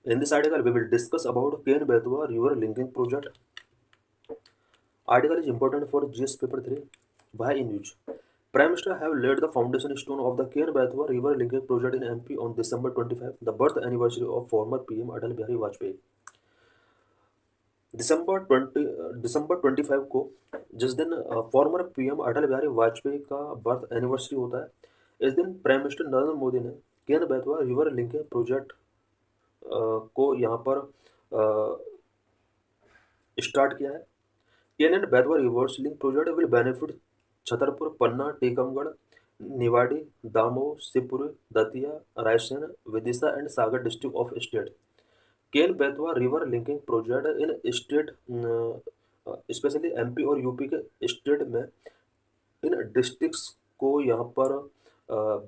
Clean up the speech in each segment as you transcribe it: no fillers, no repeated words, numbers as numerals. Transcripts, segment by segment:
In this article, we will discuss about Ken Betwa River Linking Project. Article is important for GS Paper 3 by News. Prime Minister have laid the foundation stone of the Ken Betwa River Linking Project in MP on December 25, the birth anniversary of former PM Atal Bihari Vajpayee. दिसंबर 25 को जिस दिन former PM Atal Bihari Vajpayee का birth anniversary होता है, इस दिन prime minister Narendra Modi ने Ken Betwa river linking project को यहाँ पर स्टार्ट किया है। Ken and Betwa rivers link project will benefit Chhatarpur, Panna, Tikamgarh, Niwari, Damoh, Shivpuri, Datia, Raisen, Vidisha and Sagar district of state. Ken Betwa river linking project in state specially MP और यूपी के स्टेट में इन डिस्ट्रिक्ट्स को यहाँ पर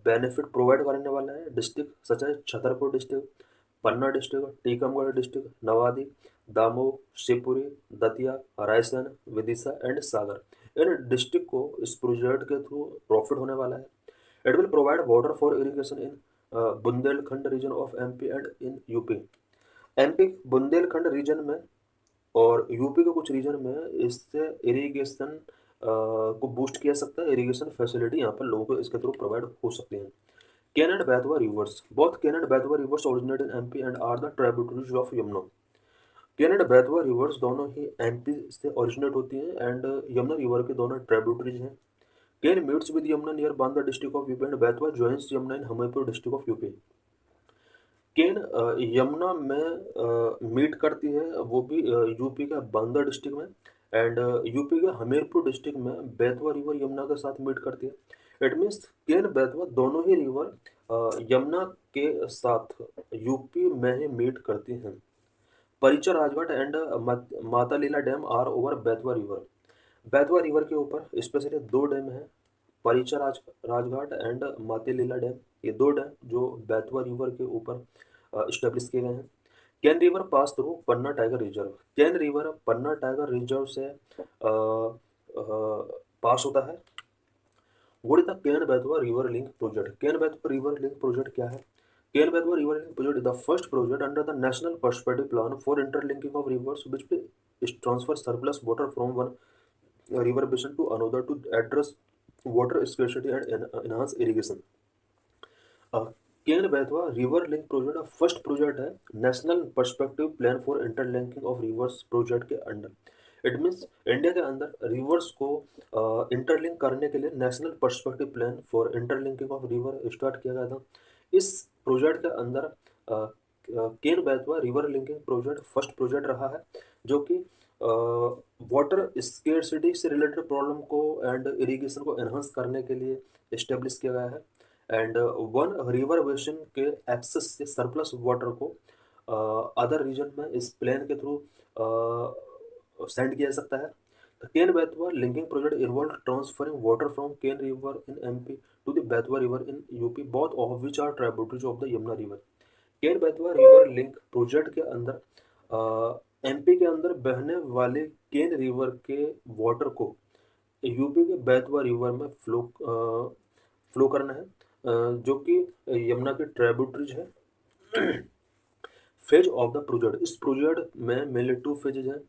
बेनिफिट प्रोवाइड करने वाला है। डिस्ट्रिक्ट सच है Chhatarpur district, Panna district, Tikamgarh district, Niwari, Damoh, Shivpuri, Datia, Raisen, Vidisha and Sagar. इन डिस्ट्रिक्ट को इस प्रोजेक्ट के थ्रू प्रॉफिट होने वाला है। It will provide water for irrigation in Bundelkhand region of MP and in UP. MP Bundelkhand region में और यूपी के कुछ रीजन में इससे इरिगेशन को बूस्ट किया सकता है। इरिगेशन फैसिलिटी यहाँ पर लोगों को इसके थ्रू प्रोवाइड हो सकती हैं। Ken and Betwa rivers, both Ken and Betwa rivers originate in MP and are the tributaries of Yamuna. Ken and Betwa rivers दोनों ही एमपी से ओरिजिनेट होती हैं एंड यमुना रिवर के दोनों ट्रिब्यूटरीज हैं। Ken meets with Yamuna near Banda district of UP and Betwa joins Yamuna in Hamirpur district of UP. Ken Yamuna में meet करती है, वो भी यूपी के बांदा डिस्ट्रिक्ट में, एंड यूपी के हमीरपुर डिस्ट्रिक्ट में बेतवा रिवर यमुना के साथ मीट करती है। इट मीन्स केन बेतवा दोनों ही रिवर यमुना के साथ यूपी में ही मीट करती हैं। परिचर Rajghat and Matatila dam are over Betwa river. Betwa river के ऊपर स्पेशली दो डैम हैं, परिचर Rajghat and Matatila dam. ये दो डैम जो बेतवा रिवर के ऊपर स्टेब्लिश किए गए हैं। Ken river pass through Panna tiger reserve. Ken river Panna tiger reserve से पास होता है। What is the Ken Betwa river link project? Ken Betwa river link project क्या है? Ken Betwa river link project is the first project under the national perspective plan for interlinking of rivers which will transfer surplus water from one river basin to another to address water scarcity and enhance irrigation. Ken Betwa river link project first project है national perspective plan for interlinking of rivers project के under. It means India के अंदर rivers को interlink करने के लिए national perspective plan for interlinking of river start किया गया था। इस प्रोजेक्ट के अंदर Ken Betwa river linking project first project रहा है जो कि वाटर स्केर्सिटी से रिलेटेड प्रॉब्लम को एंड इरिगेशन को एनहांस करने के लिए इस्टेब्लिश किया गया है। एंड वन रिवर बेसिन के एक्सेस से सरप्लस वाटर को अदर रीजन में इस प्लान के थ्रू सेंड किया जा सकता है। The Ken Betwa linking project involved transferring water from Ken River in MP to the Betwa River in UP, both of which are tributaries of the Yamuna River. Ken Betwa river link project के अंदर MP के अंदर बहने वाले Ken river के water को UP के Betwa river में फ्लो करना है, जो कि यमुना के ट्रिब्यूटरीज है। फेज ऑफ द प्रोजेक्ट, इस प्रोजेक्ट में मेनली 2 फेजेज हैं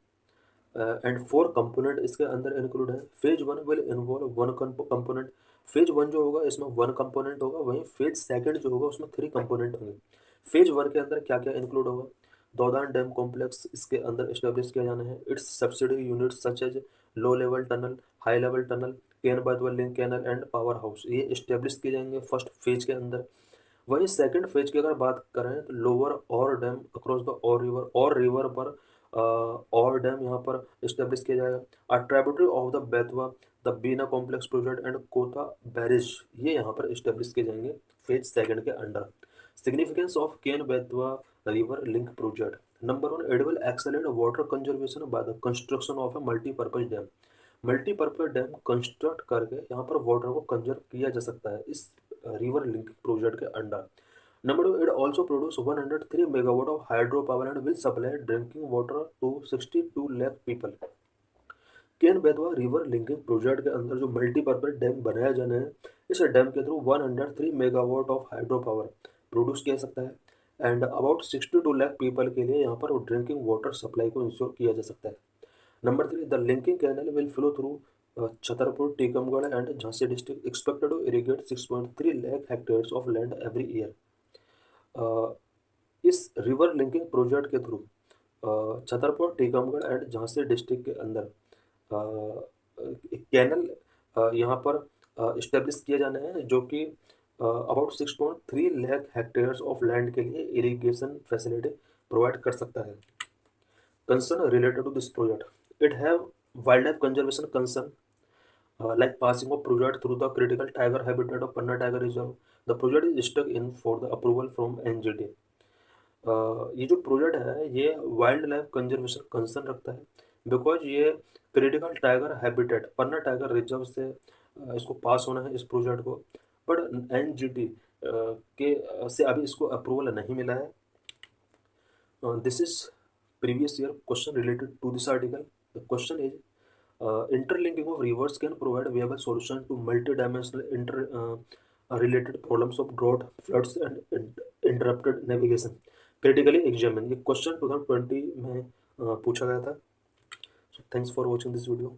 एंड 4 कंपोनेंट इसके अंदर इंक्लूड है। Phase 1 will involve 1 component. Phase 1 जो होगा इसमें 1 कंपोनेंट होगा, वहीं फेज सेकंड जो होगा उसमें 3 कंपोनेंट होंगे। फेज 1 के अंदर क्या क्या इंक्लूड होगा? दौदान डैम कॉम्प्लेक्स इसके अंदर एस्टेब्लिश किया जाना है। Its subsidy units such as low level tunnel, high level tunnel, Ken Betwa link canal and power house, ये एस्टेब्लिश किए जाएंगे फर्स्ट फेज के अंदर। वहीं सेकंड फेज की अगर बात करें तो lower Orr dam across the Orr river पर और डैम यहाँ पर इस्टेब्लिश किया जाएगा। A tributary of the Betwa, the Bina complex project and Kotha barrage, ये यहाँ पर इस्टेब्लिश किए जाएंगे फेज सेकंड के under. Significance of Ken Betwa river link project, number 1, it will accelerate water conservation by the construction of a multipurpose dam. Multipurpose dam construct करके यहाँ पर water को कंजर्व किया जा सकता है इस रिवर लिंक प्रोजेक्ट के under. Number 2, it also produce 103 megawatt of hydropower and will supply drinking water to 62 lakh people. Ken Betwa river linking project के अंदर जो मल्टीपर्पज डैम बनाया जाना है, इस डैम के through 103 megawatt of hydro power produce किया सकता है एंड अबाउट 62 लाख पीपल के लिए यहाँ पर ड्रिंकिंग वाटर सप्लाई को इंश्योर किया जा सकता है। Number 3, the linking canal will flow through Chhatarpur, Tikamgarh and Jhansi district, expected to irrigate 6.3 lakh hectares of land every year. इस रिवर लिंकिंग प्रोजेक्ट के through Chhatarpur, Tikamgarh and Jhansi district के अंदर एक कैनल यहाँ पर इस्टेब्लिश किए जाने हैं, जो कि about 6.3 lakh hectares of land के लिए इरिगेशन फैसिलिटी प्रोवाइड कर सकता है। Concern related to this project, it have wildlife conservation concern, like passing of project through the critical tiger habitat of Panna Tiger Reserve. The project is stuck in for the approval from NGT. ये जो project है ये wild life conservation concern रखता है, because ये critical tiger habitat पन्ना tiger reserve से इसको पास होना है इस प्रोजेक्ट को, बट एनजीटी के से अभी इसको अप्रूवल नहीं मिला है। This is previous year question related to this article. The question is, interlinking of rivers can provide viable solution to multi-dimensional related problems of drought, floods and interrupted navigation. Critically examine, ये question 2020 में पूछा गया था. So thanks for watching this video.